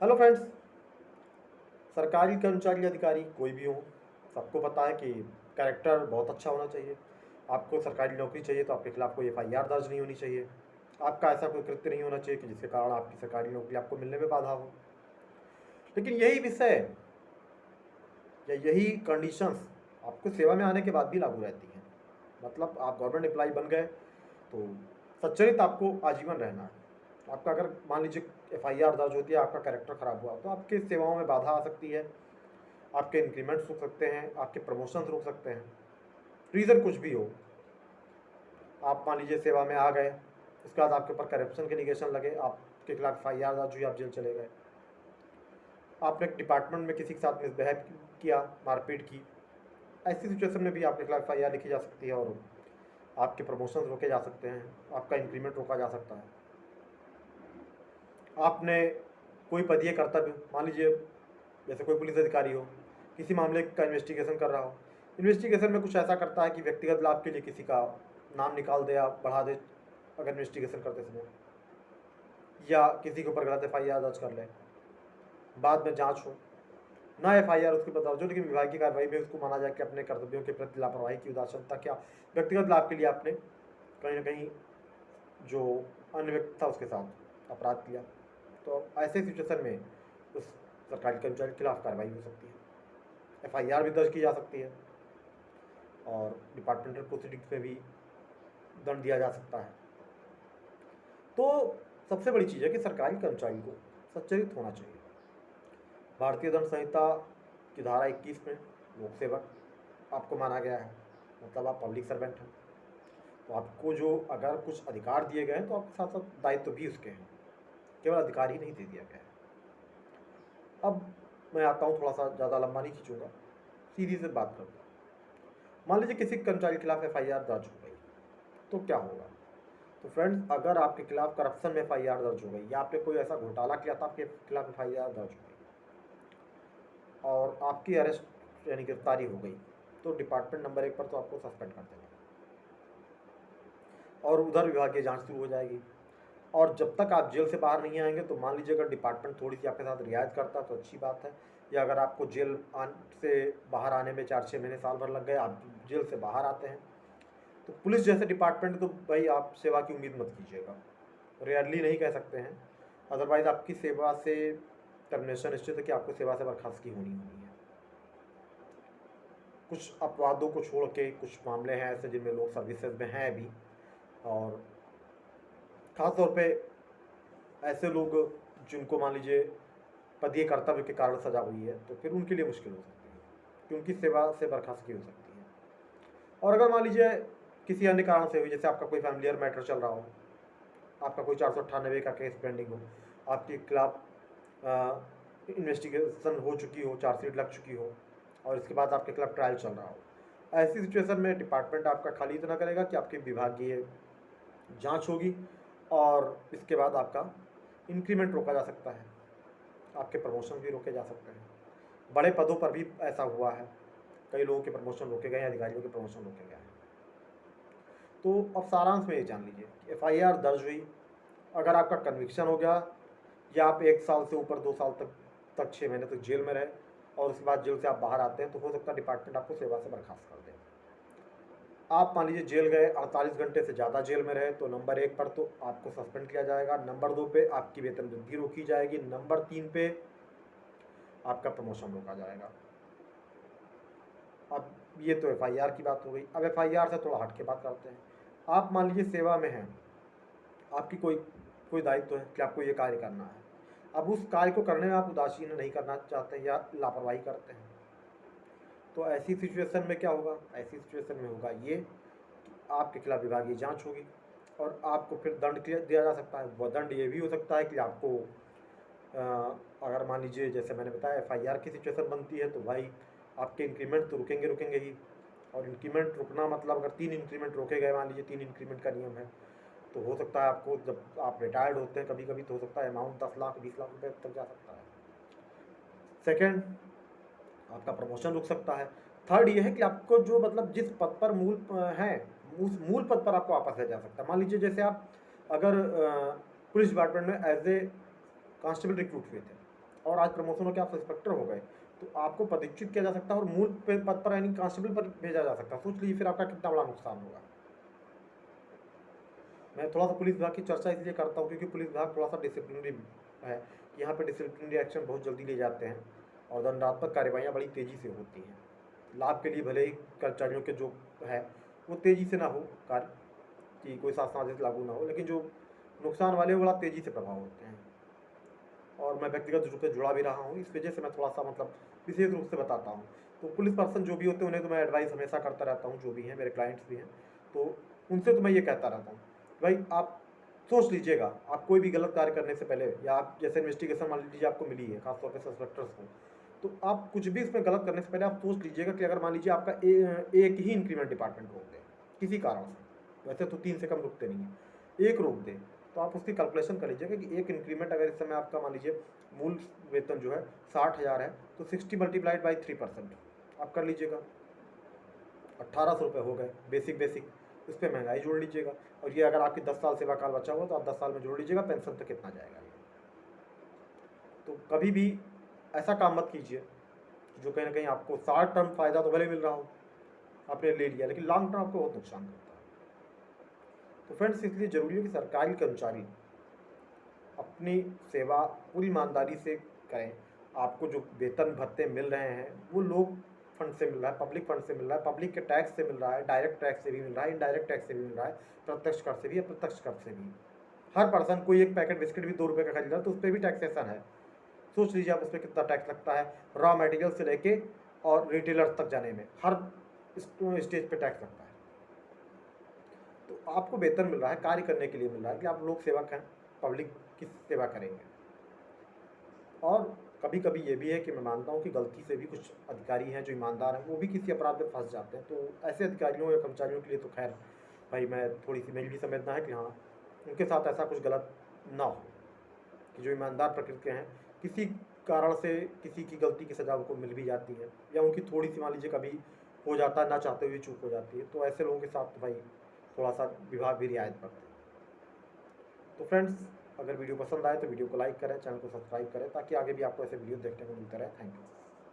Hello friends. सरकारी कर्मचारी अधिकारी कोई भी हो, सबको पता है कि कैरेक्टर बहुत अच्छा होना चाहिए। आपको सरकारी नौकरी चाहिए तो आपके खिलाफ कोई एफआईआर दर्ज नहीं होनी चाहिए। आपका ऐसा कोई कृत्य नहीं होना चाहिए कि जिसके कारण आपकी सरकारी नौकरी आपको मिलने में बाधा हो। लेकिन यही विषय या यही कंडीशंस आपको सेवा में आने के बाद भी लागू रहती हैं। मतलब आप गवर्नमेंट एम्प्लॉय बन गए तो सच्चरित आपको आजीवन रहना है। आपका अगर मान लीजिए एफआईआर दर्ज होती है, आपका कैरेक्टर खराब हुआ तो आपकी सेवाओं में बाधा आ सकती है। आपके इंक्रीमेंट्स रुक सकते हैं, आपके प्रमोशन रुक सकते हैं। रीज़न कुछ भी हो, आप मान लीजिए सेवा में आ गए, उसके बाद आपके ऊपर करप्शन के एलिगेशन लगे, आपके खिलाफ एफआईआर दर्ज हुई, आप जेल चले गए। आपने डिपार्टमेंट में किसी के साथ मिसबिहेव किया, मारपीट की, ऐसी सिचुएशन में भी आपके खिलाफ एफआईआर लिखी जा सकती है और आपके प्रमोशन रोके जा सकते हैं, आपका इंक्रीमेंट रोका जा सकता है। आपने कोई पदीय कर्तव्य, मान लीजिए जैसे कोई पुलिस अधिकारी हो, किसी मामले का इन्वेस्टिगेशन कर रहा हो, इन्वेस्टिगेशन में कुछ ऐसा करता है कि व्यक्तिगत लाभ के लिए किसी का नाम निकाल दे या बढ़ा दे अगर इन्वेस्टिगेशन करते समय, या किसी के ऊपर गलत एफआईआर दर्ज कर ले, बाद में जांच हो, ना एफआईआर उसके ऊपर दर्ज हो लेकिन विभाग की कार्रवाई में उसको माना जाए कि अपने कर्तव्यों के प्रति लापरवाही की, उदासीनता क्या व्यक्तिगत लाभ के लिए आपने कहीं ना कहीं जो अन्य व्यक्ति था उसके साथ अपराध किया, तो ऐसे सिचुएशन में उस सरकारी कर्मचारी के खिलाफ कार्रवाई हो सकती है, एफआईआर भी दर्ज की जा सकती है और डिपार्टमेंटल प्रोसीडिंग्स में भी दंड दिया जा सकता है। तो सबसे बड़ी चीज़ है कि सरकारी कर्मचारी को सच्चरित होना चाहिए। भारतीय दंड संहिता की धारा 21 में लोक सेवक आपको माना गया है, मतलब आप पब्लिक सर्वेंट हैं, तो आपको जो अगर कुछ अधिकार दिए गए हैं तो आपके साथ साथ दायित्व भी उसके हैं, केवल अधिकार ही नहीं दे दिया गया है। अब मैं आता हूँ, थोड़ा सा ज़्यादा लंबा नहीं खींचूंगा, सीधी से बात करूँगा। मान लीजिए किसी कर्मचारी के खिलाफ एफआईआर दर्ज हो गई तो क्या होगा। तो फ्रेंड्स, अगर आपके खिलाफ करप्शन में एफआईआर दर्ज हो गई या आपने कोई ऐसा घोटाला किया था, आपके खिलाफ एफआईआर दर्ज हो गई और आपकी अरेस्ट यानी गिरफ्तारी हो गई, तो डिपार्टमेंट नंबर 1 पर तो आपको सस्पेंड कर देगा और उधर विभागीय जांच शुरू हो जाएगी। और जब तक आप जेल से बाहर नहीं आएंगे, तो मान लीजिए अगर डिपार्टमेंट थोड़ी सी आपके साथ रियायत करता तो अच्छी बात है, या अगर आपको जेल से बाहर आने में 4-6 महीने साल भर लग गए, आप जेल से बाहर आते हैं, तो पुलिस जैसे डिपार्टमेंट तो भाई आप सेवा की उम्मीद मत कीजिएगा। रेयरली नहीं कह सकते हैं, अदरवाइज आपकी सेवा से टर्मिनेशन निश्चित है कि आपको सेवा से बर्खास्तगी होनी है। कुछ अपवादों को छोड़ के कुछ मामले हैं ऐसे जिनमें लोग सर्विसेज में हैं अभी, और ख़ास तौर पे ऐसे लोग जिनको मान लीजिए पदीय कर्तव्य के कारण सजा हुई है, तो फिर उनके लिए मुश्किल हो सकती है कि उनकी सेवा से बर्खास्तगी हो सकती है। और अगर मान लीजिए किसी अन्य कारण से हुई, जैसे आपका कोई फैमिलियर मैटर चल रहा हो, आपका कोई 498 का केस पेंडिंग हो, आपके खिलाफ इन्वेस्टिगेशन हो चुकी हो, चार्जशीट लग चुकी हो और इसके बाद आपके खिलाफ ट्रायल चल रहा हो, ऐसी सिचुएशन में डिपार्टमेंट आपका खाली इतना करेगा कि आपकी विभागीय जांच होगी और इसके बाद आपका इंक्रीमेंट रोका जा सकता है, आपके प्रमोशन भी रोके जा सकते हैं। बड़े पदों पर भी ऐसा हुआ है, कई लोगों के प्रमोशन रोके गए हैं, अधिकारियों के प्रमोशन रोके गए हैं। तो अब सारांश में ये जान लीजिए कि एफआईआर दर्ज हुई, अगर आपका कन्विक्शन हो गया या आप 1 साल से ऊपर 2 साल तक 6 महीने तक जेल में रहे और उसके बाद जेल से आप बाहर आते हैं, तो हो सकता है डिपार्टमेंट आपको सेवा से बर्खास्त कर दे। आप मान लीजिए जेल गए, 48 घंटे से ज़्यादा जेल में रहे, तो नंबर 1 पर तो आपको सस्पेंड किया जाएगा, नंबर 2 पे आपकी वेतन वृद्धि रोकी जाएगी, नंबर 3 पे आपका प्रमोशन रोका जाएगा। अब ये तो एफआईआर की बात हो गई। अब एफआईआर से थोड़ा हट के बात करते हैं। आप मान लीजिए सेवा में हैं, आपकी कोई दायित्व है कि आपको ये कार्य करना है, अब उस कार्य को करने में आप उदासीन नहीं करना चाहते या लापरवाही करते हैं, तो ऐसी सिचुएशन में क्या होगा। ऐसी सिचुएशन में होगा ये कि आपके खिलाफ विभागीय जांच होगी और आपको फिर दंड दिया जा सकता है। वह दंड ये भी हो सकता है कि आपको अगर मान लीजिए जैसे मैंने बताया एफआईआर की सिचुएशन बनती है, तो भाई आपके इंक्रीमेंट तो रुकेंगे ही, और इंक्रीमेंट रुकना मतलब अगर 3 इंक्रीमेंट रोके गए, मान लीजिए 3 इंक्रीमेंट का नियम है, तो हो सकता है आपको जब आप रिटायर्ड होते हैं कभी कभी, तो हो सकता है अमाउंट 10 लाख 20 लाख रुपए तक जा सकता है। सेकेंड, आपका प्रमोशन रुक सकता है। थर्ड ये है कि आपको जो मतलब जिस पद पर है, उस मूल पद पर आपको वापस ले जा सकता है। मान लीजिए जैसे आप अगर पुलिस डिपार्टमेंट में एज ए कांस्टेबल रिक्रूट हुए थे, और आज प्रमोशन हो के आप इंस्पेक्टर हो गए, तो आपको पदच्युत किया जा सकता है और मूल पद पर यानी कांस्टेबल पर भेजा जा सकता है। सोच लीजिए फिर आपका कितना बड़ा नुकसान होगा। मैं थोड़ा सा पुलिस विभाग की चर्चा इसलिए करता हूँ क्योंकि पुलिस विभाग थोड़ा सा डिसिप्लिनरी है कि यहाँ पे डिसिप्लिनरी एक्शन बहुत जल्दी ले जाते हैं और दंडात्मक कार्यवाहियाँ बड़ी तेज़ी से होती हैं। लाभ के लिए भले ही कर्मचारियों के जो है वो तेज़ी से ना हो कार्य कि कोई शासन आदेश लागू ना हो, लेकिन जो नुकसान वाले वो बड़ा तेज़ी से प्रभाव होते हैं। और मैं व्यक्तिगत रूप से जुड़ा भी रहा हूँ, इस वजह से मैं थोड़ा सा मतलब विशेष रूप से बताता हूँ। तो पुलिस पर्सन जो भी होते हैं उन्हें तो मैं एडवाइस हमेशा करता रहता हूँ, जो भी हैं मेरे क्लाइंट्स भी हैं, तो उनसे तो मैं ये कहता रहता हूँ भाई आप सोच लीजिएगा, आप कोई भी गलत कार्य करने से पहले या आप जैसे इन्वेस्टिगेशन मान लीजिए आपको मिली है, खासतौर पर सस्पेक्टर्स को, तो आप कुछ भी इसमें गलत करने से पहले आप सोच लीजिएगा कि अगर मान लीजिए आपका एक ही इंक्रीमेंट डिपार्टमेंट रोक दे किसी कारण से, वैसे तो 3 से कम रुकते नहीं हैं, एक रोक दे, तो आप उसकी कैलकुलेशन कर लीजिएगा कि एक इंक्रीमेंट अगर इस समय आपका मान लीजिए मूल वेतन जो है 60,000 है, तो 60 मल्टीप्लाइड बाई 3% आप कर लीजिएगा, 1800 रुपये हो गए बेसिक। उस पर महंगाई जोड़ लीजिएगा, और ये अगर आपकी 10 साल सेवा काल बचा हुआ तो आप 10 साल में जोड़ लीजिएगा, पेंशन तक कितना जाएगा ये। तो कभी भी ऐसा काम मत कीजिए जो कहीं ना कहीं आपको शॉर्ट टर्म फायदा तो भले मिल रहा हो, आपने ले लिया, लेकिन लॉन्ग टर्म आपको बहुत नुकसान करता है। तो फ्रेंड्स, इसलिए जरूरी है कि सरकारी कर्मचारी अपनी सेवा पूरी ईमानदारी से करें। आपको जो वेतन भत्ते मिल रहे हैं वो लोग फंड से मिल रहा है, पब्लिक फंड से मिल रहा है, पब्लिक के टैक्स से मिल रहा है, डायरेक्ट टैक्स से भी मिल रहा है, इनडायरेक्ट टैक्स से भी मिल रहा है, प्रत्यक्ष कर से भी, अप्रत्यक्ष कर से भी। हर पर्सन कोई एक पैकेट बिस्किट भी 2 रुपये का खरीद रहा है तो उस पर भी टैक्सेशन है। सोच लीजिए आप उस पर कितना टैक्स लगता है, रॉ मटेरियल से लेके और रिटेलर्स तक जाने में हर स्टेज पे टैक्स लगता है। तो आपको वेतन मिल रहा है कार्य करने के लिए मिल रहा है कि आप लोक सेवक हैं, पब्लिक की सेवा करेंगे। और कभी कभी ये भी है कि मैं मानता हूँ कि गलती से भी कुछ अधिकारी हैं जो ईमानदार हैं वो भी किसी अपराध में फंस जाते हैं, तो ऐसे अधिकारियों या कर्मचारियों के लिए तो खैर भाई मैं थोड़ी सी मेरी भी समझना है कि हाँ उनके साथ ऐसा कुछ गलत ना हो, कि जो ईमानदार प्रकृति के हैं किसी कारण से किसी की गलती की सज़ा उनको मिल भी जाती है, या उनकी थोड़ी सी मान लीजिए कभी हो जाता है ना चाहते हुए चूक हो जाती है, तो ऐसे लोगों के साथ तो भाई थोड़ा सा विभाग भी रियायत करते हैं। तो फ्रेंड्स, अगर वीडियो पसंद आए तो वीडियो को लाइक करें, चैनल को सब्सक्राइब करें ताकि आगे भी आपको ऐसे वीडियो देखने को मिलते रहे। Thank you.